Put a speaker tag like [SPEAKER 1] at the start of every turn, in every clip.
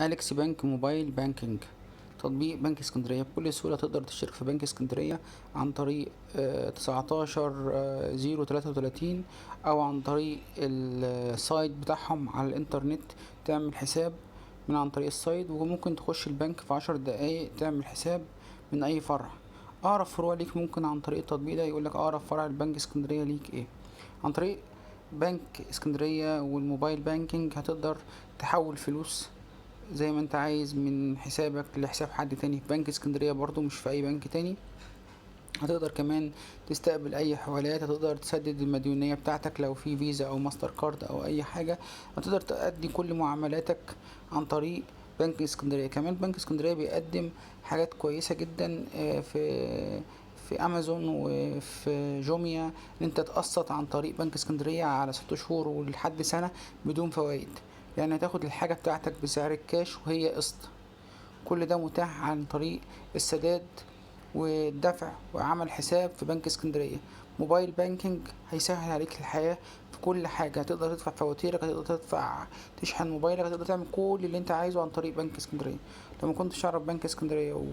[SPEAKER 1] أليكس بنك موبايل بانكينج، تطبيق بنك اسكندرية. بكل سهولة تقدر تشترك في بنك اسكندرية عن طريق 19 0 33، أو عن طريق السايت بتاعهم على الإنترنت. تعمل حساب من عن طريق السايت، وممكن تخش البنك في 10 دقايق تعمل حساب من أي فرع. أقرب فروع ليك ممكن عن طريق التطبيق ده يقولك أقرب فرع لبنك اسكندرية ليك ايه. عن طريق بنك اسكندرية والموبايل بانكينج هتقدر تحول فلوس زي ما انت عايز من حسابك لحساب حد تاني في بنك اسكندرية، برضو مش في اي بنك تاني. هتقدر كمان تستقبل اي حوالات، هتقدر تسدد المديونية بتاعتك لو في فيزا او ماستر كارد او اي حاجة. هتقدر تأدي كل معاملاتك عن طريق بنك اسكندرية. كمان بنك اسكندرية بيقدم حاجات كويسة جدا في امازون وفي جوميا، ان انت تقسط عن طريق بنك اسكندرية على 6 شهور ولحد سنة بدون فوائد. يعني هتاخد الحاجة بتاعتك بسعر الكاش وهي قسط. كل ده متاح عن طريق السداد والدفع وعمل حساب في بنك اسكندرية. موبايل بانكينج هيسهل عليك الحياة في كل حاجة. هتقدر تدفع فواتيرك، هتقدر تدفع، تشحن موبايلك، هتقدر تعمل كل اللي انت عايزه عن طريق بنك اسكندرية. لو ما كنتش تعرف بنك اسكندرية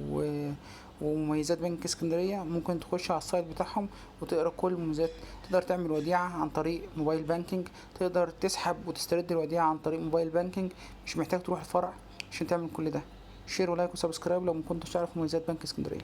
[SPEAKER 1] ومميزات بنك اسكندرية، ممكن تخش على السايت بتاعهم وتقرا كل المميزات. تقدر تعمل وديعة عن طريق موبايل بانكينج، تقدر تسحب وتسترد الوديعة عن طريق موبايل بانكينج، مش محتاج تروح الفرع عشان تعمل كل ده. شير ولايك وسبسكرايب لو ما كنتش تعرف مميزات بنك اسكندرية.